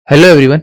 Hello everyone.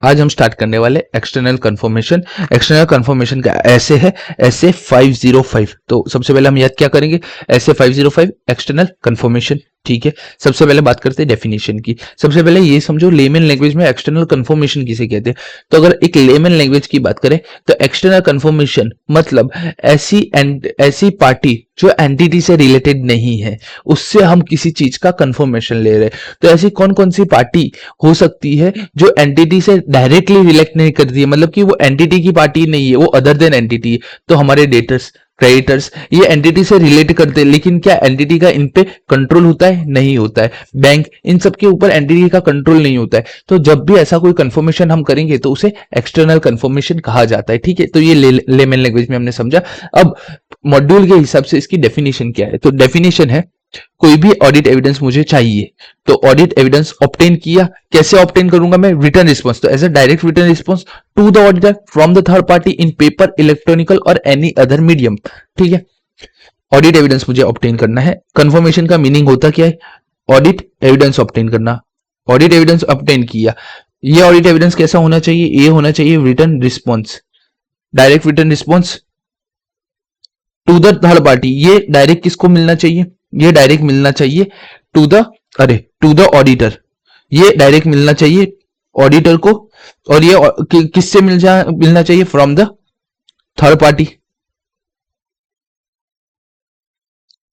आज हम start करने वाले एक्सटर्नल कन्फर्मेशन। एक्सटर्नल कन्फर्मेशन का ऐसे है ऐसे 505। तो सबसे पहले हम याद क्या करेंगे, ऐसे 505 एक्सटर्नल कन्फर्मेशन। ठीक है, सबसे पहले बात करते हैं डेफिनेशन की। सबसे पहले ये समझो लेमन लैंग्वेज में एक्सटर्नल कन्फर्मेशन किसे कहते हैं। तो अगर एक लेमन लैंग्वेज की बात करें तो एक्सटर्नल कन्फर्मेशन मतलब ऐसी पार्टी जो एंटिटी से रिलेटेड नहीं है, उससे हम किसी चीज का कन्फर्मेशन ले रहे हैं। तो ऐसी कौन कौन सी पार्टी हो सकती है जो एंटिटी से डायरेक्टली रिलेट नहीं करती है, मतलब कि वो एंटिटी की पार्टी नहीं है, वो अदर देन एंटिटी है। तो हमारे डेटर्स, क्रेडिटर्स, ये एंटिटी से रिलेट करते हैं, लेकिन क्या एंटिटी का इन पे कंट्रोल होता है? नहीं होता है। बैंक, इन सब के ऊपर एंटिटी का कंट्रोल नहीं होता है। तो जब भी ऐसा कोई कंफर्मेशन हम करेंगे तो उसे एक्सटर्नल कंफर्मेशन कहा जाता है। ठीक है, तो ये लेमन लैंग्वेज में हमने समझा। अब मॉड्यूल के हिसाब से इसकी डेफिनेशन क्या है। तो डेफिनेशन है, कोई भी ऑडिट एविडेंस मुझे चाहिए तो ऑडिट एविडेंस ऑब्टेन किया। कैसे ऑब्टेन करूंगा मैं? Return response. तो as a direct return response to the auditor from the third party in paper, electronical or any other medium. ठीक है, ऑडिट एविडेंस मुझे ऑब्टेन करना है। कंफर्मेशन का मीनिंग होता क्या है? ऑडिट एविडेंस ऑब्टेन करना। ऑडिट एविडेंस ऑब्टेन किया, ये ऑडिट एविडेंस कैसा होना चाहिए? ये होना चाहिए return response, direct return response to the third party. ये डायरेक्ट किसको मिलना चाहिए? ये डायरेक्ट मिलना चाहिए to the to the auditor. ये डायरेक्ट मिलना चाहिए ऑडिटर को। और ये किससे मिलना चाहिए? From the third party.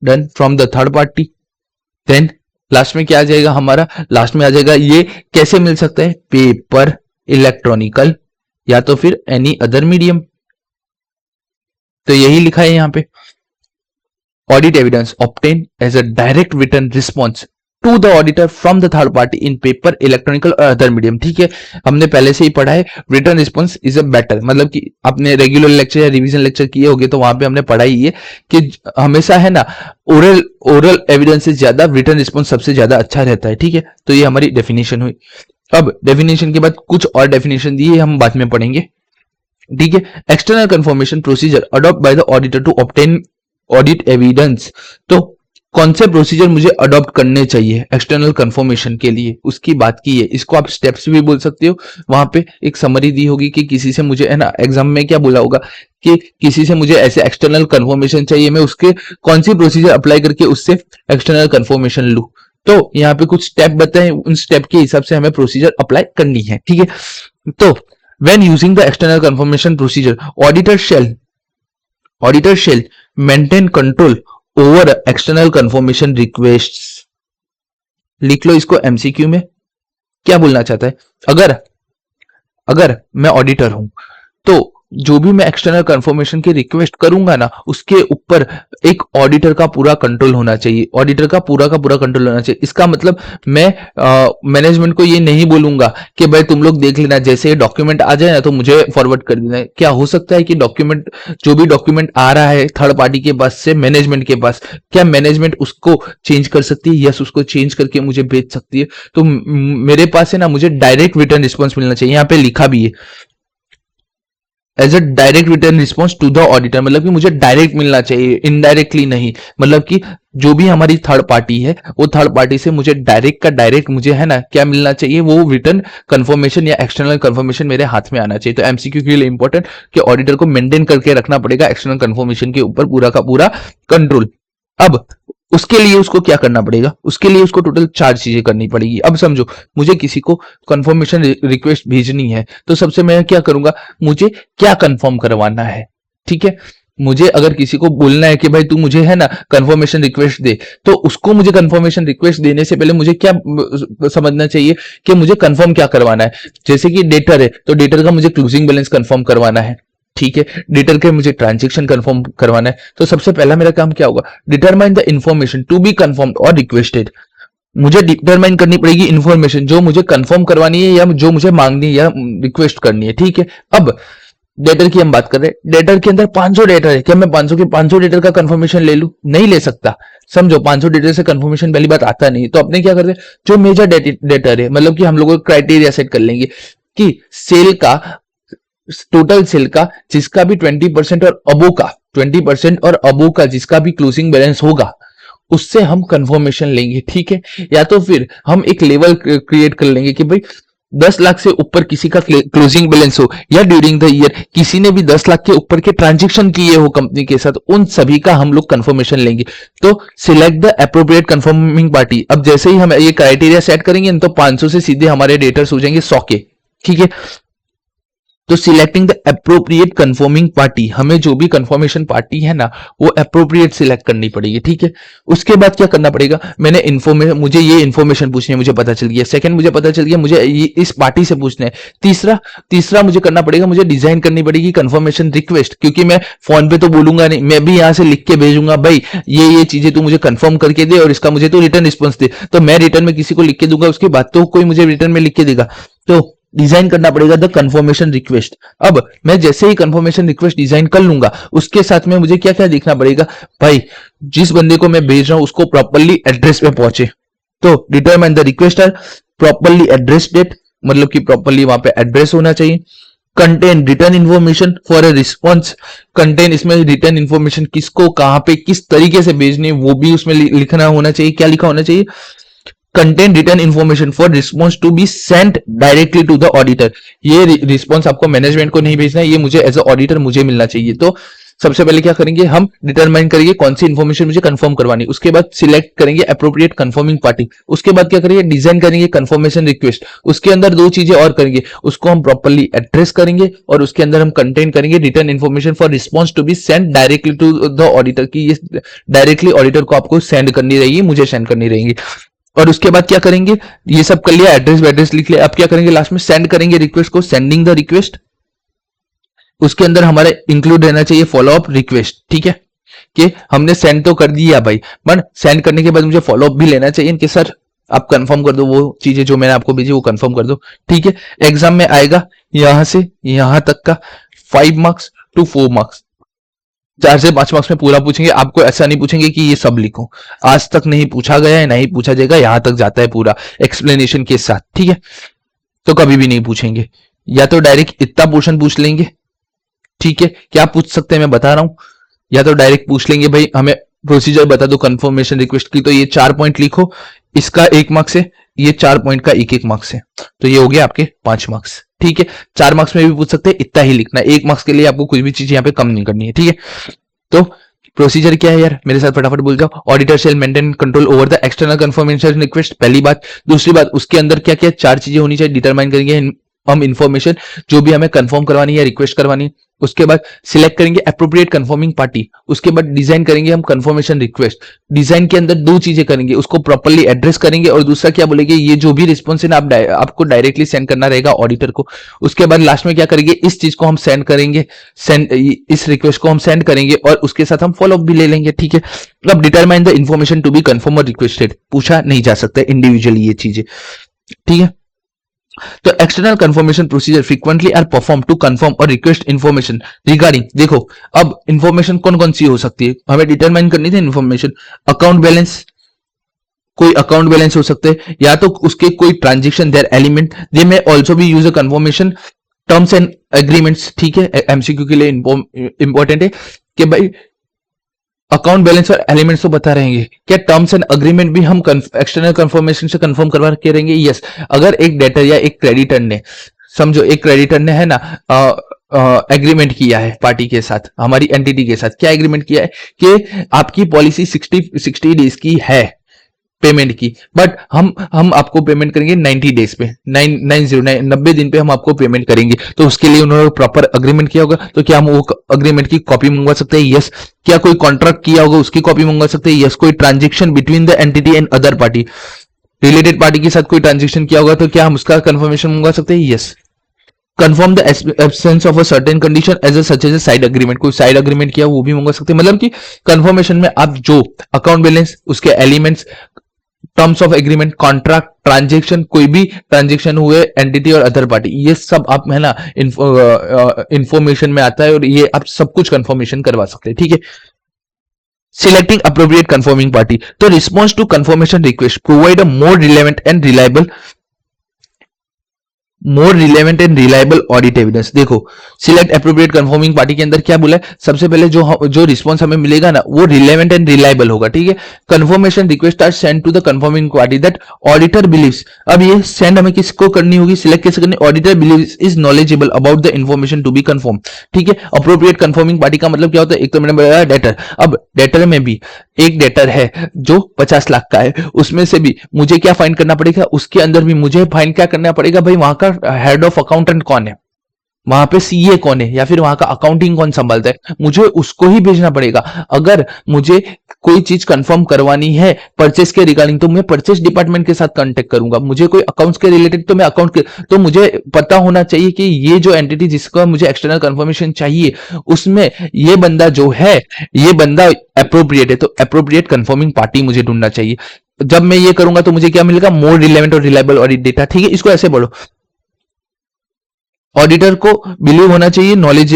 Done, from the third party. Then last में क्या आ जाएगा हमारा? लास्ट में आ जाएगा ये कैसे मिल सकता है? पेपर, इलेक्ट्रॉनिकल या तो फिर एनी अदर मीडियम। तो यही लिखा है यहां पे, audit evidence obtain as a direct return response to the auditor from the third party in paper, electronical और अदर मीडियम। ठीक है, हमने पहले से ही पढ़ा है return response is a better, मतलब कि आपने रेगुलर लेक्चर या रिवीजन लेक्चर किए होंगे तो वहां पे हमने पढ़ा ही है कि हमेशा है ना, ओरल एविडेंस से ज्यादा रिटर्न रिस्पॉन्स सबसे ज्यादा अच्छा रहता है। ठीक है, तो ये हमारी डेफिनेशन हुई। अब डेफिनेशन के बाद कुछ और डेफिनेशन दिए, हम बाद में पढ़ेंगे। ठीक है, external confirmation procedure adopt by the auditor to obtain audit evidence. तो कौन से प्रोसीजर मुझे अडॉप्ट करने चाहिए एक्सटर्नल कंफर्मेशन के लिए, उसकी बात की है। इसको आप स्टेप्स भी बोल सकते हो। वहां पे एक समरी दी होगी कि किसी से मुझे है ना, एग्जाम में क्या बोला होगा कि किसी से मुझे ऐसे एक्सटर्नल कंफर्मेशन चाहिए, मैं उसके कौन सी प्रोसीजर अप्लाई करके उससे एक्सटर्नल कंफर्मेशन लूं। तो यहाँ पे कुछ स्टेप बताए, उन स्टेप के हिसाब से हमें प्रोसीजर अप्लाई करनी है। ठीक है, तो when using the external confirmation procedure, auditor shall maintain control over external confirmation requests। लिख लो इसको एमसीक्यू में। क्या बोलना चाहता है? अगर अगर मैं ऑडिटर हूं तो जो भी मैं एक्सटर्नल कंफर्मेशन की रिक्वेस्ट करूंगा ना, उसके ऊपर एक ऑडिटर का पूरा कंट्रोल होना चाहिए। ऑडिटर का पूरा कंट्रोल होना चाहिए। इसका मतलब मैं मैनेजमेंट को ये नहीं बोलूंगा कि भाई तुम लोग देख लेना, जैसे डॉक्यूमेंट आ जाए ना तो मुझे फॉरवर्ड कर देना है। क्या हो सकता है कि डॉक्यूमेंट, जो भी डॉक्यूमेंट आ रहा है थर्ड पार्टी के पास से मैनेजमेंट के पास, क्या मैनेजमेंट उसको चेंज कर सकती है? यस, उसको चेंज करके मुझे भेज सकती है। तो मेरे पास है ना, मुझे डायरेक्ट रिटर्न रिस्पॉन्स मिलना चाहिए। यहाँ पे लिखा भी है as a direct return response to the auditor, मतलब कि मुझे डायरेक्ट मिलना चाहिए, इनडायरेक्टली नहीं। मतलब कि जो भी हमारी थर्ड पार्टी है, वो थर्ड पार्टी से मुझे डायरेक्ट का डायरेक्ट मुझे है ना क्या मिलना चाहिए? वो रिटर्न कंफर्मेशन या एक्सटर्नल कंफर्मेशन मेरे हाथ में आना चाहिए। तो एमसीक्यू के लिए इंपॉर्टेंट कि ऑडिटर को मेंटेन करके रखना पड़ेगा एक्सटर्नल कंफर्मेशन के ऊपर पूरा का पूरा कंट्रोल। अब उसके लिए उसको क्या करना पड़ेगा? उसके लिए उसको टोटल 4 चीजें करनी पड़ेगी। अब समझो, मुझे किसी को कंफर्मेशन रिक्वेस्ट भेजनी है तो सबसे मैं क्या करूंगा? मुझे क्या कंफर्म करवाना है? ठीक है, मुझे अगर किसी को बोलना है कि भाई तू मुझे है ना कंफर्मेशन रिक्वेस्ट दे, तो उसको मुझे कंफर्मेशन रिक्वेस्ट देने से पहले मुझे क्या समझना चाहिए कि मुझे कंफर्म क्या करवाना है। जैसे कि डेटर है तो डेटर का मुझे क्लोजिंग बैलेंस कंफर्म करवाना है। ठीक है, डेटर के मुझे ट्रांजेक्शन कंफर्म करवाना है। तो सबसे पहला मेरा काम क्या होगा? Determine the information to be confirmed और रिक्वेस्टेड। मुझे डिटरमाइन करनी पड़ेगी इंफॉर्मेशन जो मुझे कंफर्म करवानी है या जो मुझे मांगनी है या रिक्वेस्ट करनी है। ठीक है, अब डेटर की हम बात कर रहे हैं। डेटर के अंदर 500 डेटर है, क्या मैं 500 के 500 डेटर का कंफर्मेशन ले लूं? नहीं ले सकता। समझो, 500 डेटर से कंफर्मेशन पहली बात आता नहीं। तो अपने क्या करते हैं, जो मेजर डेटर है, मतलब कि हम लोग क्राइटेरिया सेट कर लेंगे कि सेल का, टोटल सेल का जिसका भी 20% और अबो का 20% और अबो का जिसका भी क्लोजिंग बैलेंस होगा, उससे हम कंफर्मेशन लेंगे। ठीक है, या तो फिर हम एक लेवल क्रिएट कर लेंगे कि भाई 10 लाख से ऊपर किसी का क्लोजिंग बैलेंस हो या ड्यूरिंग द ईयर किसी ने भी 10 लाख के ऊपर के ट्रांजेक्शन किए हो कंपनी के साथ, उन सभी का हम लोग कंफर्मेशन लेंगे। तो select the appropriate confirming party. अब जैसे ही हम ये क्राइटेरिया सेट करेंगे तो 500 से सीधे हमारे डेटर्स हो जाएंगे 100 के, ठीक है। तो selecting the appropriate confirming party, हमें जो भी कंफर्मेशन पार्टी है ना वो अप्रोप्रिएट सिलेक्ट करनी पड़ेगी, ठीक है। उसके बाद क्या करना पड़ेगा, मैंने मुझे ये इन्फॉर्मेशन पूछनी है, मुझे पता चल गया। सेकंड, मुझे पता चल गया मुझे ये इस पार्टी से पूछना है। तीसरा मुझे करना पड़ेगा, मुझे डिजाइन करनी पड़ेगी कंफर्मेशन रिक्वेस्ट, क्योंकि मैं फोन पे तो बोलूंगा नहीं, मैं भी यहाँ से लिख के भेजूंगा भाई ये चीजें तू मुझे कंफर्म करके दे और इसका मुझे तो रिटर्न रिस्पॉन्स दे। तो मैं रिटर्न में किसी को लिख के दूंगा, उसके बाद तो कोई मुझे रिटर्न में लिख के देगा। तो डिजाइन करना पड़ेगा द कंफर्मेशन रिक्वेस्ट। अब मैं जैसे ही कंफर्मेशन रिक्वेस्ट डिजाइन कर लूंगा, उसके साथ में मुझे क्या क्या देखना पड़ेगा, भाई जिस बंदे को मैं भेज रहा हूं उसको प्रॉपरली एड्रेस पे पहुंचे। तो determine the requester properly addressed, मतलब कि प्रॉपरली वहां पे एड्रेस होना चाहिए। Contain return information for a response, contain इसमें रिटर्न इन्फॉर्मेशन किसको कहां पे किस तरीके से भेजनी वो भी उसमें लिखना होना चाहिए। क्या लिखा होना चाहिए, contain return information for response to be sent directly to the auditor. ये रिस्पॉन्स आपको मैनेजमेंट को नहीं भेजना है, ये मुझे एज अ ऑडिटर मुझे मिलना चाहिए। तो सबसे पहले क्या करेंगे, हम डिटरमाइन करेंगे कौन सी इन्फॉर्मेशन मुझे कंफर्म करवानी, उसके बाद सिलेक्ट करेंगे अप्रोप्रिएट कंफर्मिंग पार्टी। उसके बाद क्या करेंगे, डिजाइन करेंगे कंफर्मेशन रिक्वेस्ट। उसके अंदर दो चीजें और करेंगे, उसको हम प्रॉपरली एड्रेस करेंगे और उसके अंदर हम कंटेन करेंगे return information for response to be send directly to the auditor, की ये डायरेक्टली ऑडिटर को आपको सेंड करनी रहेगी, मुझे सेंड करनी रहेगी। और उसके बाद क्या करेंगे, ये सब कर लिया, एड्रेस लिख लिया। अब क्या करेंगे, लास्ट में सेंड करेंगे रिक्वेस्ट को, सेंडिंग द रिक्वेस्ट। उसके अंदर हमारे इंक्लूड रहना चाहिए फॉलोअप रिक्वेस्ट, ठीक है, कि हमने सेंड तो कर दिया भाई, बट सेंड करने के बाद मुझे फॉलोअप भी लेना चाहिए कि सर आप कंफर्म कर दो वो चीजें जो मैंने आपको भेजी वो कंफर्म कर दो, ठीक है। एग्जाम में आएगा यहां से यहां तक का 5 मार्क्स टू 4 मार्क्स, 4 से 5 मार्क्स में पूरा पूछेंगे। आपको ऐसा नहीं पूछेंगे कि ये सब लिखो, आज तक नहीं पूछा गया है, नहीं पूछा जाएगा, यहां तक जाता है पूरा एक्सप्लेनेशन के साथ, ठीक है। तो कभी भी नहीं पूछेंगे, या तो डायरेक्ट इतना पोर्शन पूछ लेंगे, ठीक है। क्या पूछ सकते हैं मैं बता रहा हूं, या तो डायरेक्ट पूछ लेंगे भाई हमें प्रोसीजर बता दो कंफर्मेशन रिक्वेस्ट की, तो ये 4 पॉइंट लिखो, इसका 1 मार्क्स है, ये 4 पॉइंट का 1-1 मार्क्स है, तो ये हो गया आपके 5 मार्क्स, ठीक है। 4 मार्क्स में भी पूछ सकते हैं, इतना ही लिखना है, 1 मार्क्स के लिए आपको कोई भी चीज यहाँ पे कम नहीं करनी है, ठीक है। तो प्रोसीजर क्या है यार, मेरे साथ फटाफट बोल जाओ। Auditor shall maintain control over the external confirmation request, पहली बात। दूसरी बात, उसके अंदर क्या क्या 4 चीजें होनी चाहिए, डिटरमाइन करेंगे हम इंफॉर्मेशन जो भी हमें कंफर्म करवानी है, रिक्वेस्ट करवानी है। उसके बाद सिलेक्ट करेंगे अप्रोप्रिएट कंफर्मिंग पार्टी। उसके बाद डिजाइन करेंगे हम कंफर्मेशन रिक्वेस्ट। डिजाइन के अंदर 2 चीजें करेंगे, उसको प्रॉपर्ली एड्रेस करेंगे और दूसरा क्या बोलेंगे, ये जो भी रिस्पॉन्स है ना आपको डायरेक्टली सेंड करना रहेगा ऑडिटर को। उसके बाद लास्ट में क्या करेंगे, इस चीज को हम सेंड करेंगे, इस रिक्वेस्ट को हम सेंड करेंगे और उसके साथ हम फॉलोअप भी ले लेंगे, ठीक है। अब determine the information to be confirm और रिक्वेस्टेड, पूछा नहीं जा सकता इंडिविजुअली ये चीजें, ठीक है। तो external confirmation procedure frequently are perform to confirm और रिक्वेस्ट इन्फॉर्मेशन रिगार्डिंग। देखो अब इन्फॉर्मेशन कौन कौन सी हो सकती है, हमें डिटरमाइन करनी थी इन्फॉर्मेशन। अकाउंट बैलेंस, कोई अकाउंट बैलेंस हो सकते हैं, या तो उसके कोई ट्रांजेक्शन देयर एलिमेंट, दे में also be use a confirmation. Terms and agreements, ठीक है, एमसीक्यू के लिए इंपॉर्टेंट है कि भाई अकाउंट बैलेंस और एलिमेंट्स तो बता रहेंगे, क्या टर्म्स एंड अग्रीमेंट भी हम एक्सटर्नल कंफर्मेशन से कंफर्म करवा के रहेंगे। यस, अगर एक डेटर या एक क्रेडिटर ने, समझो एक क्रेडिटर ने है ना एग्रीमेंट किया है पार्टी के साथ, हमारी एंटिटी के साथ, क्या एग्रीमेंट किया है कि आपकी पॉलिसी 60 डेज की है पेमेंट की, बट हम आपको पेमेंट करेंगे 90 डेज पे, 90 दिन पे हम आपको पेमेंट करेंगे। तो उसके लिए उन्होंने प्रॉपर अग्रीमेंट किया होगा, तो क्या हम वो अग्रीमेंट की कॉपी मंगवा सकते हैं। यस। क्या कोई कॉन्ट्रैक्ट किया होगा उसकी कॉपी मंगवा सकते हैं। यस। कोई transaction between the entity and other party, related party के साथ कोई ट्रांजेक्शन किया होगा तो क्या हम उसका कंफर्मेशन मंगवा सकते हैं। Yes. Confirm the absence of a certain condition as such as side agreement, कोई साइड अग्रीमेंट किया वो भी मंगवा सकते हैं। मतलब कि कंफर्मेशन में आप जो अकाउंट बैलेंस, उसके elements, terms of agreement, contract, transaction, कोई भी ट्रांजेक्शन हुए एंटिटी और अदर पार्टी, ये सब आप है ना इंफॉर्मेशन में आता है और ये आप सब कुछ कंफर्मेशन करवा सकते हैं, ठीक है। सिलेक्टिंग अप्रोप्रिएट कंफर्मिंग पार्टी, तो response to confirmation request provide a more relevant and reliable more relevant and reliable audit evidence. देखो सिलेक्ट एप्रोप्रिएट कंफर्मिंग पार्टी के अंदर क्या बोला है, सबसे पहले जो रिस्पॉन्स हमें मिलेगा ना वो रिलेवेंट एंड रिलायबल होगा, ठीक है। Confirmation request are send to the confirming party that auditor believes. अब ये सेंड हमें किसको करनी होगी, सिलेक्ट कैसे करनी, auditor believes is knowledgeable about the information to be confirm, ठीक है। अप्रोप्रिएट कंफर्मिंग पार्टी का मतलब क्या होता है, एक तो मैंने बताया डेटर, अब डेटर में भी एक डेटर है जो 50 लाख का है, उसमें से भी मुझे क्या फाइंड करना पड़ेगा, उसके अंदर भी मुझे फाइंड क्या करना पड़ेगा भाई, वहां का हेड ऑफ अकाउंटेंट कौन है, वहां पे सीए कौन है, या फिर वहां का अकाउंटिंग कौन संभालता है, मुझे उसको ही भेजना पड़ेगा। अगर मुझे कोई चीज कंफर्म करवानी है परचेस के रिगार्डिंग तो मैं परचेस डिपार्टमेंट के साथ कांटेक्ट करूंगा, मुझे कोई अकाउंट्स के रिलेटेड तो मैं अकाउंट के, तो मुझे पता होना चाहिए कि ये जो एंटिटी जिसका मुझे एक्सटर्नल कंफर्मेशन चाहिए उसमें ये बंदा जो है ये बंदा अप्रोप्रिएट है, तो अप्रोप्रिएट कंफर्मिंग पार्टी मुझे ढूंढना चाहिए। जब मैं ये करूंगा तो मुझे क्या मिलेगा, मोर रिलेवेंट और रिलायबल ऑडिट डेटा, ठीक है। इसको ऐसे पढ़ो, ऑडिटर को बिलीव होना चाहिए नॉलेज,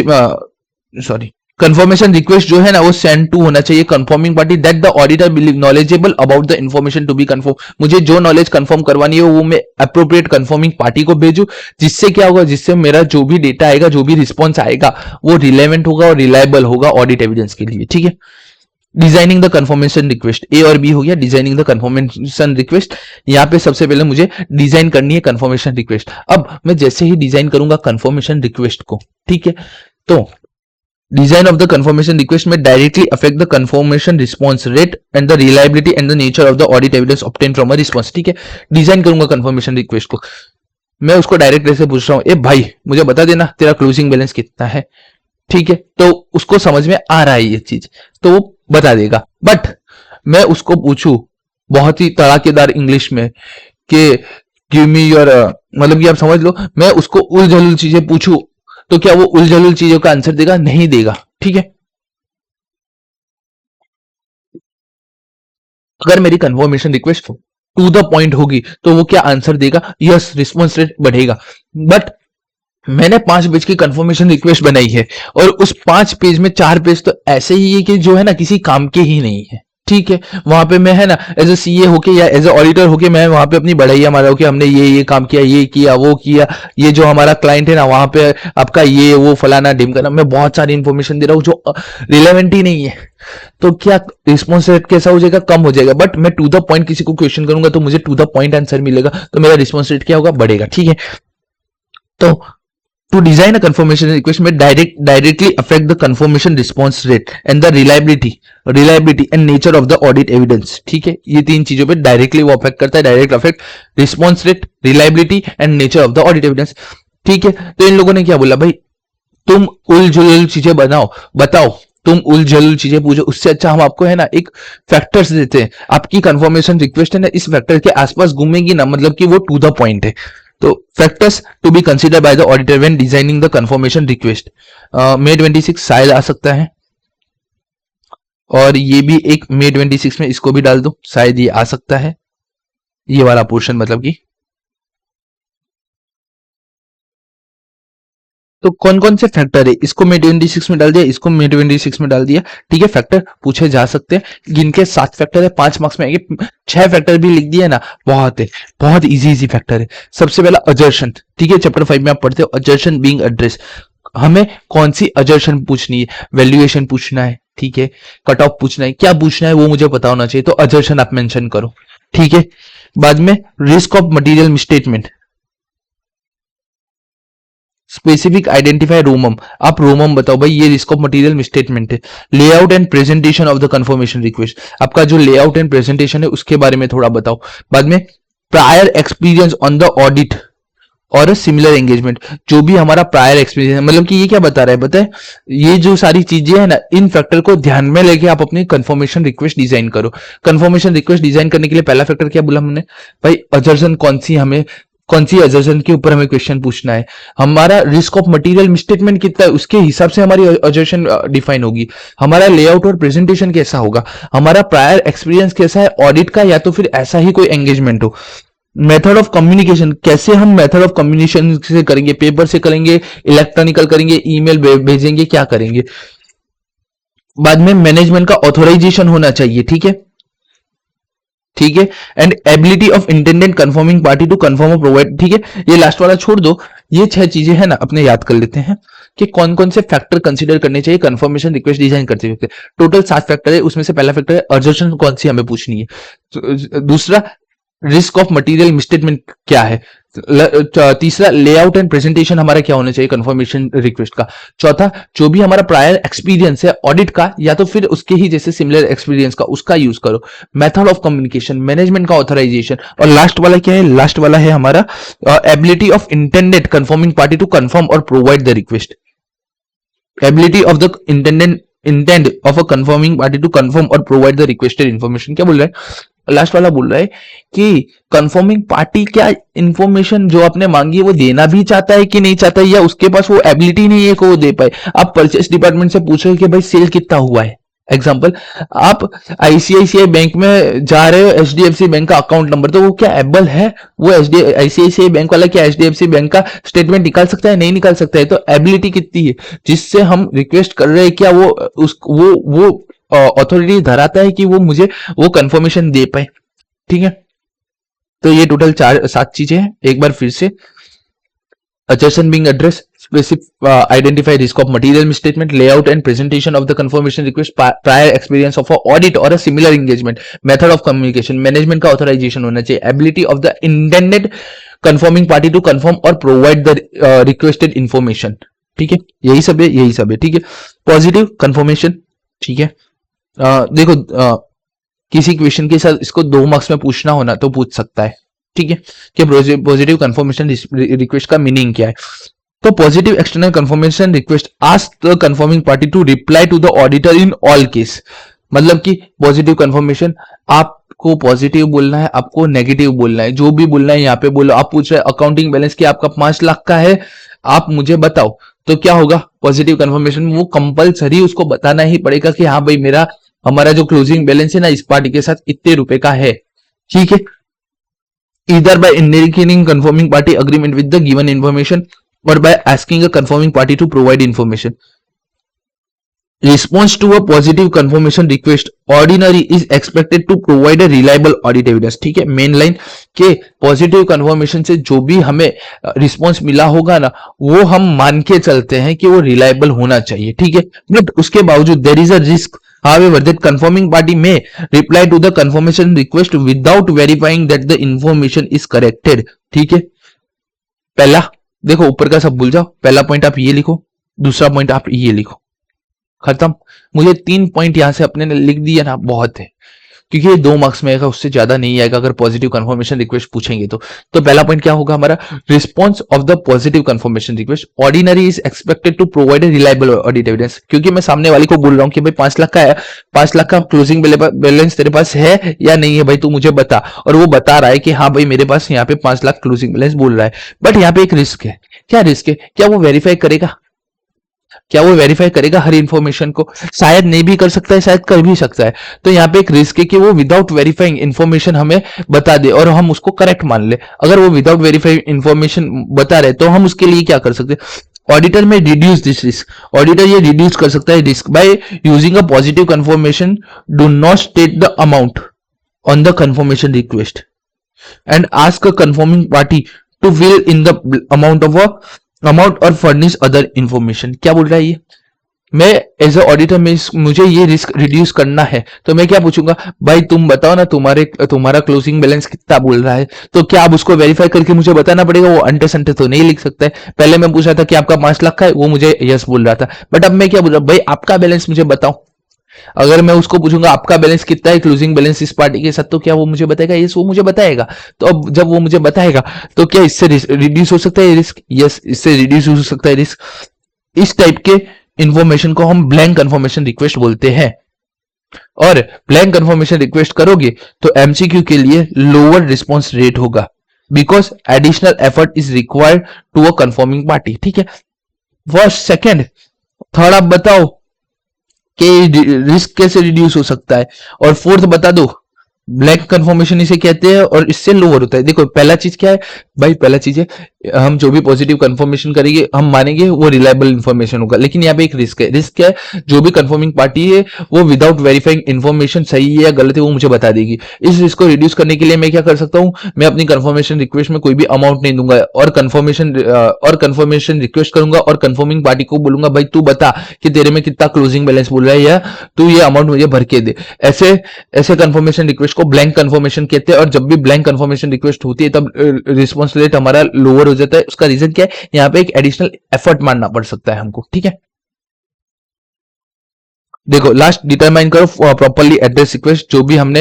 सॉरी, कंफर्मेशन रिक्वेस्ट जो है ना वो सेंड टू होना चाहिए confirming party that the auditor believe knowledgeable about the information to be confirm. मुझे जो नॉलेज कंफर्म करवानी है वो मैं अप्रोप्रिएट कंफर्मिंग पार्टी को भेजू, जिससे क्या होगा, जिससे मेरा जो भी डेटा आएगा, जो भी रिस्पॉन्स आएगा वो रिलेवेंट होगा और रिलायबल होगा ऑडिट एविडेंस के लिए, ठीक है। डिजाइनिंग द कंफर्मेशन रिक्वेस्ट, ए और बी हो गया। डिजाइनिंग द कंफर्मेशन रिक्वेस्ट, यहां पे सबसे पहले मुझे डिजाइन करनी है कंफर्मेशन रिक्वेस्ट। अब मैं जैसे ही डिजाइन करूंगा कंफर्मेशन रिक्वेस्ट को, ठीक है, तो design of the confirmation request में directly affect the confirmation response rate and the reliability and the nature of the audit evidence obtain from a response, ठीक है। डिजाइन करूंगा कंफर्मेशन रिक्वेस्ट को, मैं उसको डायरेक्ट ऐसे पूछ रहा हूं, ए भाई मुझे बता देना तेरा क्लोजिंग बैलेंस कितना है, ठीक है, तो उसको समझ में आ रहा है ये चीज, तो वो बता देगा। बट मैं उसको पूछूं बहुत ही तड़ाकेदार इंग्लिश में कि गिव मी योर, मतलब कि आप समझ लो, मैं उसको उलझुल चीजें पूछूं तो क्या वो उलझुल चीजों का आंसर देगा, नहीं देगा, ठीक है। अगर मेरी confirmation request to the point होगी तो वो क्या आंसर देगा, यस रिस्पॉन्स रेट बढ़ेगा। बट मैंने 5 पेज की कंफर्मेशन रिक्वेस्ट बनाई है और उस 5 पेज में 4 पेज तो ऐसे ही है कि जो है ना किसी काम के ही नहीं है, ठीक है। वहां पे मैं है ना एज ए सीए होके या एज ए ऑडिटर होके मैं वहां पे अपनी बढ़ाइया मारा हूं कि हमने ये काम किया, ये किया, वो किया, ये जो हमारा क्लाइंट है ना वहां पे आपका ये वो फलाना ढिमकाना, मैं बहुत सारी इंफॉर्मेशन दे रहा हूँ जो रिलेवेंट ही नहीं है, तो क्या रिस्पॉन्स रेट कैसा हो जाएगा, कम हो जाएगा। बट मैं टू द पॉइंट किसी को क्वेश्चन करूंगा तो मुझे टू द पॉइंट आंसर मिलेगा, तो मेरा रिस्पॉन्स रेट क्या होगा, बढ़ेगा, ठीक है। तो to design a confirmation request may directly affect the confirmation response rate and the reliability and nature of the audit evidence, ठीक है। ये 3 चीजों पे डायरेक्टली वो अफेक्ट करता है, direct affect response rate, reliability and nature of the audit evidence, ठीक है। तो इन लोगों ने क्या बोला भाई, तुम उलझुल चीजें बताओ, तुम उलझुल चीजें पूछो, उससे अच्छा हम आपको है ना एक फैक्टर्स देते हैं, आपकी कंफर्मेशन रिक्वेस्ट है ना इस फैक्टर के आसपास घूमेगी ना, मतलब कि वो टू द पॉइंट है। तो factors to be consider by the auditor when designing the confirmation request, may 26 शायद आ सकता है, और ये भी एक मे 26 में इसको भी डाल दो, शायद ये आ सकता है, ये वाला पोर्शन मतलब कि। तो कौन कौन से फैक्टर है, इसको मे 26 में डाल दिया, इसको मे 26 में डाल दिया, ठीक है। फैक्टर पूछे जा सकते हैं, गिनके 7 फैक्टर है, 5 मार्क्स में आएंगे। 6 फैक्टर भी लिख दिया ना, बहुत है, बहुत इजी फैक्टर है। सबसे पहला अजर्शन, ठीक है, चैप्टर 5 में आप पढ़ते हो अजर्शन बीइंग एड्रेस, हमें कौन सी अजर्शन पूछनी है, वैल्यूएशन पूछना है, ठीक है, कट ऑफ पूछना है, क्या पूछना है वो मुझे पता होना चाहिए, तो अजर्शन आप मेंशन करो, ठीक है। बाद में risk of material misstatement, specific identify रोमम, आप रोमम बताओ भाई, ये रिस्क ऑफ मटेरियल मिसस्टेटमेंट है। Layout and presentation of the confirmation request, आपका जो लेआउट एंड प्रेजेंटेशन है उसके बारे में थोड़ा बताओ। बाद में prior experience on the audit और सिमिलर एंगेजमेंट, जो भी हमारा प्रायर एक्सपीरियंस है, मतलब कि ये क्या बता रहा है, बताए ये जो सारी चीजें है ना, इन फैक्टर को ध्यान में लेके आप अपनी कंफर्मेशन रिक्वेस्ट डिजाइन करो। कंफर्मेशन रिक्वेस्ट डिजाइन करने के लिए पहला फैक्टर क्या बोला हमने भाई, अजर्शन कौन सी अजर्शन के ऊपर हमें क्वेश्चन पूछना है, हमारा रिस्क ऑफ मटेरियल मिसस्टेटमेंट कितना है उसके हिसाब से हमारी अजर्शन डिफाइन होगी, हमारा लेआउट और प्रेजेंटेशन कैसा होगा, हमारा प्रायर एक्सपीरियंस कैसा है ऑडिट का, या तो फिर ऐसा ही कोई एंगेजमेंट हो। मेथड ऑफ कम्युनिकेशन, कैसे हम मेथड ऑफ कम्युनिकेशन से करेंगे, पेपर से करेंगे, इलेक्ट्रॉनिकल करेंगे, ईमेल भेजेंगे, क्या करेंगे। बाद में मैनेजमेंट का ऑथोराइजेशन होना चाहिए, ठीक है। ठीक है, and ability of intendant confirming party to confirm और प्रोवाइड, ठीक है, ये लास्ट वाला छोड़ दो, ये 6 चीजें है ना अपने याद कर लेते हैं कि कौन कौन से फैक्टर कंसीडर करने चाहिए कंफर्मेशन रिक्वेस्ट डिजाइन करते वक्त। टोटल 7 फैक्टर है, उसमें से पहला फैक्टर है अर्जर्शन कौन सी हमें पूछनी है, दूसरा रिस्क ऑफ मटेरियल मिसस्टेटमेंट क्या है, तीसरा लेआउट एंड प्रेजेंटेशन हमारा क्या होना चाहिए कंफर्मेशन रिक्वेस्ट का, चौथा जो भी हमारा प्रायर एक्सपीरियंस है ऑडिट का या तो फिर उसके ही जैसे सिमिलर एक्सपीरियंस का उसका यूज करो, मेथड ऑफ कम्युनिकेशन, मैनेजमेंट का ऑथराइजेशन, और लास्ट वाला क्या है, लास्ट वाला है हमारा ability of intended confirming party to confirm और provide the request, ability of the intend of a confirming party to confirm और प्रोवाइड द रिक्वेस्टेड इन्फॉर्मेशन। क्या बोल रहा है लास्ट वाला, बोल रहा है कि कंफर्मिंग पार्टी क्या इंफॉर्मेशन जो आपने मांगी है वो देना भी चाहता है कि नहीं चाहता है, या उसके पास वो एबिलिटी नहीं है कि वो दे पाए। आप परचेस डिपार्टमेंट से पूछ रहे हो कि भाई सेल कितना हुआ है, एग्जांपल आप आईसीआईसीआई बैंक में जा रहे हो, एचडीएफसी बैंक का अकाउंट नंबर, तो वो क्या एबल है, वो आईसीआईसीआई बैंक वाला क्या एचडीएफसी बैंक का स्टेटमेंट निकाल सकता है, नहीं निकाल सकता है, तो एबिलिटी कितनी है जिससे हम रिक्वेस्ट कर रहे हैं, क्या वो अथॉरिटी धराता है कि वो मुझे वो कंफर्मेशन दे पाए। ठीक है, तो ये टोटल 7 चीजें हैं, एक बार फिर से, assertion being addressed, specific identify risk of material misstatement, layout and presentation of the confirmation request, prior experience of a audit or a similar engagement, method of communication, management का authorization होना चाहिए, ability of the intended confirming party to confirm or provide the requested information। ठीक है, यही सब है, ठीक है। पॉजिटिव कंफर्मेशन, ठीक है, देखो किसी क्वेश्चन के साथ इसको 2 मार्क्स में पूछना होना तो पूछ सकता है, ठीक है, कि पॉजिटिव कंफर्मेशन रिक्वेस्ट का मीनिंग क्या है। तो positive external confirmation request ask the confirming party to reply to the auditor in all case, मतलब कि पॉजिटिव कंफर्मेशन आपको पॉजिटिव बोलना है, आपको नेगेटिव बोलना है, जो भी बोलना है यहाँ पे बोलो। आप पूछ रहे हैं अकाउंटिंग बैलेंस कि आपका 5 लाख का है, आप मुझे बताओ, तो क्या होगा पॉजिटिव कंफर्मेशन, वो कंपलसरी उसको बताना ही पड़ेगा कि हाँ भाई हमारा जो क्लोजिंग बैलेंस है ना इस पार्टी के साथ इतने रुपए का है, ठीक है। Either by indicating confirming party agreement with the given information or by asking a confirming party to provide information. Response to a positive confirmation request, ordinary is expected to provide a reliable audit evidence। ठीक है, main line के positive confirmation से जो भी हमें response मिला होगा ना वो हम मान के चलते हैं कि वो रिलायबल होना चाहिए, ठीक है। बट उसके बावजूद there is a risk however that confirming party may reply to the confirmation request without verifying that the information is corrected। ठीक है, पहला देखो ऊपर का सब भूल जाओ, पहला पॉइंट आप ये लिखो, दूसरा पॉइंट आप ये लिखो, खत्म। मुझे 3 पॉइंट यहां से अपने ने लिख दिया ना बहुत है, क्योंकि ये 2 मार्क्स में आएगा, उससे ज्यादा नहीं आएगा अगर पॉजिटिव कंफर्मेशन रिक्वेस्ट पूछेंगे तो पहला पॉइंट क्या होगा हमारा, response of the positive confirmation request, ordinary is expected to provide a reliable audit evidence. क्योंकि मैं सामने वाले को बोल रहा हूं कि भाई 5 लाख का है, 5 लाख का क्लोजिंग बैलेंस तेरे पास है या नहीं है भाई, तू मुझे बता, और वो बता रहा है कि हाँ भाई मेरे पास यहाँ पे 5 लाख क्लोजिंग बैलेंस बोल रहा है, बट यहाँ पे एक रिस्क है। क्या रिस्क है, क्या वो वेरीफाई करेगा, क्या वो वेरीफाई करेगा हर इंफॉर्मेशन को, शायद नहीं भी कर सकता है, शायद कर भी सकता है। तो यहाँ पे एक रिस्क है कि वो विदाउट वेरीफाइंग इंफॉर्मेशन हमें बता दे और हम उसको करेक्ट मान ले। अगर वो विदाउट वेरीफाइंग इंफॉर्मेशन बता रहे तो हम उसके लिए क्या कर सकते हैं, auditor may reduce this risk, auditor ये रिड्यूस कर सकता है risk by using a positive confirmation, do not state the amount on the confirmation request and ask a confirming party to fill in the amount or furnish other information. क्या बोल रहा है ये, मैं एज अ ऑडिटर में मुझे ये risk reduce करना है तो मैं क्या पूछूंगा, भाई तुम बताओ ना तुम्हारा क्लोजिंग बैलेंस कितना बोल रहा है, तो क्या आप उसको वेरीफाई करके मुझे बताना पड़ेगा, वो अंटे संटे तो नहीं लिख सकता है। पहले मैं पूछ रहा था कि आपका 5 लाख का है, वो मुझे यस बोल रहा था, बट अब मैं क्या बोल रहा हूं, भाई आपका बैलेंस मुझे बताओ। अगर मैं उसको पूछूंगा आपका बैलेंस कितना है क्लोजिंग बैलेंस इस पार्टी के साथ, तो क्या वो मुझे बताएगा, यस वो मुझे बताएगा। तो अब जब वो मुझे बताएगा तो क्या इससे रिड्यूस हो सकता है रिस्क, यस इससे रिड्यूस हो सकता है रिस्क। इस टाइप के इंफॉर्मेशन को हम ब्लैंक कंफर्मेशन रिक्वेस्ट बोलते हैं, और ब्लैंक कंफर्मेशन रिक्वेस्ट करोगे तो एमसीक्यू के लिए लोअर रिस्पॉन्स रेट होगा, because additional effort is required to a confirming party. ठीक है, फर्स्ट सेकेंड थर्ड आप बताओ कि रिस्क कैसे रिड्यूस हो सकता है, और फोर्थ बता दो ब्लैंक कंफर्मेशन इसे कहते हैं और इससे लोअर होता है। देखो पहला चीज क्या है भाई, पहला चीज है हम जो भी पॉजिटिव कंफर्मेशन करेंगे हम मानेंगे वो रिलायबल इंफॉर्मेशन होगा, लेकिन यहाँ पे एक रिस्क है। रिस्क क्या है, जो भी कंफर्मिंग पार्टी है वो विदाउट वेरीफाइंग इन्फॉर्मेशन सही है या गलत है वो मुझे बता देगी। इस रिस्क को रिड्यूस करने के लिए मैं क्या कर सकता हूँ, मैं अपनी कंफर्मेशन रिक्वेस्ट में कोई भी अमाउंट नहीं दूंगा और कंफर्मेशन रिक्वेस्ट करूंगा और कंफर्मिंग पार्टी को बोलूंगा भाई तू बता कि तेरे में कितना क्लोजिंग बैलेंस बोल रहा है या तू ये अमाउंट मुझे भर के दे। ऐसे ऐसे कंफर्मेशन रिक्वेस्ट को ब्लैंक कंफर्मेशन कहते हैं और जब भी ब्लैंक कंफर्मेशन रिक्वेस्ट होती है तब रिस्पॉन्स रेट हमारा लोअर हो जाता है। उसका रीजन क्या है, यहाँ पे एक एडिशनल एफर्ट मानना पड़ सकता है हमको, ठीक है। देखो लास्ट डिटरमाइन करो प्रॉपरली एड्रेस रिक्वेस्ट, जो भी हमने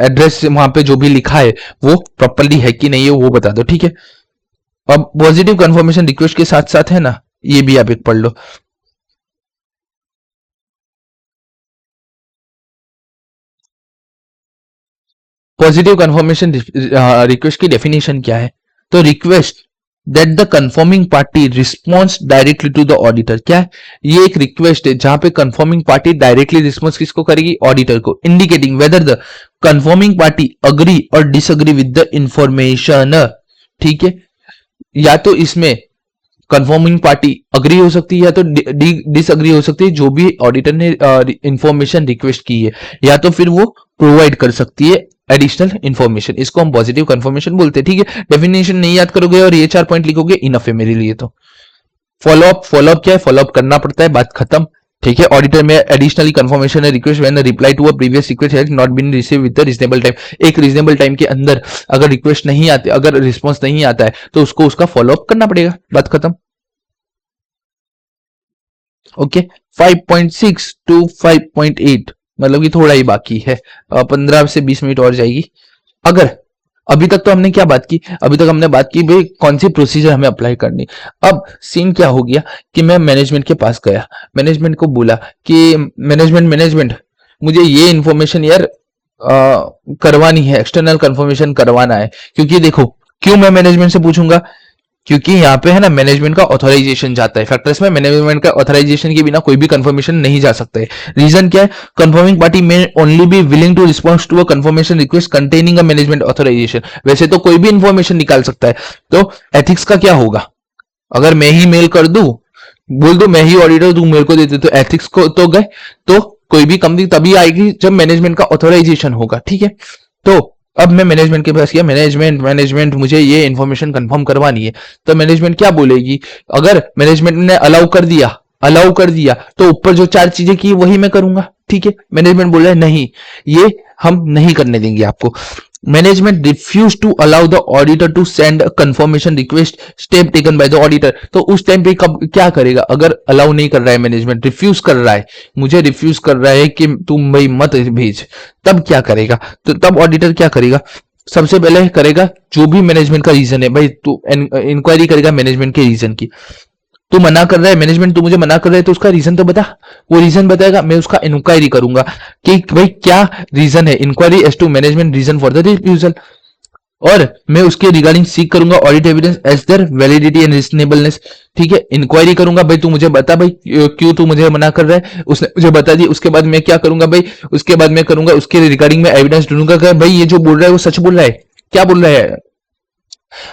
एड्रेस वहां पे जो भी लिखा है वो प्रॉपरली है कि नहीं है वो बता दो, ठीक है। अब पॉजिटिव कंफर्मेशन रिक्वेस्ट के साथ साथ है ना, ये भी आप एक पढ़ लो। पॉजिटिव कंफर्मेशन रिक्वेस्ट की डेफिनेशन क्या है, तो request that the confirming party response directly to the auditor. क्या है, ये एक रिक्वेस्ट है जहां पे कंफर्मिंग पार्टी डायरेक्टली रिस्पॉन्स किसको करेगी, ऑडिटर को, indicating whether the confirming party agree or disagree with the information. ठीक है, या तो इसमें कंफर्मिंग पार्टी अग्री हो सकती है या तो डिसअग्री हो सकती है जो भी ऑडिटर ने इंफॉर्मेशन रिक्वेस्ट की है, या तो फिर वो प्रोवाइड कर सकती है एडिशनल इंफॉर्मेशन। इसको हम पॉजिटिव कंफर्मेशन बोलते हैं, ठीक है। डेफिनेशन नहीं याद करोगे और ये 4 पॉइंट लिखोगे इनफ है मेरे लिए। तो फॉलोअप क्या है, फॉलोअप करना पड़ता है, बात खत्म, ठीक है। Auditor may additionally confirmation request when reply to a previous request has not been receive with the reasonable time. एक रीजनेबल टाइम के अंदर अगर रिक्वेस्ट नहीं आती, अगर रिस्पॉन्स नहीं आता है तो उसको उसका फॉलोअप करना पड़ेगा, बात खत्म। ओके 5.6 टू 5.8 मतलब कि थोड़ा ही बाकी है, 15 से 20 मिनट और जाएगी। अगर अभी तक तो हमने क्या बात की, अभी तक हमने बात की भाई कौन सी प्रोसीजर हमें अप्लाई करनी। अब सीन क्या हो गया कि मैं मैनेजमेंट के पास गया, मैनेजमेंट को बोला कि मैनेजमेंट मुझे ये इंफॉर्मेशन यार करवानी है, एक्सटर्नल कंफर्मेशन करवाना है। क्योंकि देखो क्यों मैं मैनेजमेंट से पूछूंगा, क्योंकि यहाँ पे है ना मैनेजमेंट का ऑथराइजेशन जाता है फैक्टर्स में, मैनेजमेंट का ऑथराइजेशन के बिना कोई भी कंफर्मेशन नहीं जा सकता है। रीजन क्या है, confirming party may only be willing to response to a confirmation request containing a management authorization. वैसे तो कोई भी इंफॉर्मेशन निकाल सकता है, तो एथिक्स का क्या होगा, अगर मैं ही मेल कर दूं, बोल दो मैं ही ऑडिटर, तू मेरे को देते, तो एथिक्स को तो गए। तो कोई भी कंपनी तभी आएगी जब मैनेजमेंट का ऑथराइजेशन होगा, ठीक है। तो अब मैं मैनेजमेंट के पास गया, मैनेजमेंट मुझे ये इन्फॉर्मेशन कंफर्म करवानी है। तो मैनेजमेंट क्या बोलेगी, अगर मैनेजमेंट ने अलाउ कर दिया तो ऊपर जो 4 चीजें की वही मैं करूंगा, ठीक है। मैनेजमेंट बोल रहा है नहीं ये हम नहीं करने देंगे आपको। Management refuse to allow the auditor to send confirmation request, step taken by the auditor. तो उस टाइम पे कब क्या करेगा, अगर अलाउ नहीं कर रहा है मैनेजमेंट, रिफ्यूज कर रहा है, मुझे रिफ्यूज कर रहा है कि तुम भाई मत भेज, तब क्या करेगा, तो तब ऑडिटर क्या करेगा, सबसे पहले करेगा जो भी मैनेजमेंट का रीजन है, भाई तू इंक्वायरी करेगा मैनेजमेंट के रीजन की। तू मना कर रहा है मैनेजमेंट, तू मुझे मना कर रहा है तो उसका रीजन तो बता। वो रीजन बताएगा, मैं उसका इंक्वायरी करूंगा कि भाई क्या रीजन है, inquiry as to management reason for the refusal, और मैं उसके रिगार्डिंग सीख करूंगा audit evidence as their validity and reasonableness. ठीक है, इंक्वायरी करूंगा, भाई तू मुझे बता भाई क्यों तू मुझे मना कर रहा है, उसने मुझे बता दी। उसके बाद मैं क्या करूंगा भाई, उसके बाद मैं करूंगा उसके रिगार्डिंग में एविडेंस ढूंढूंगा कि भाई ये जो बोल रहा है वो सच बोल रहा है, क्या बोल रहा है।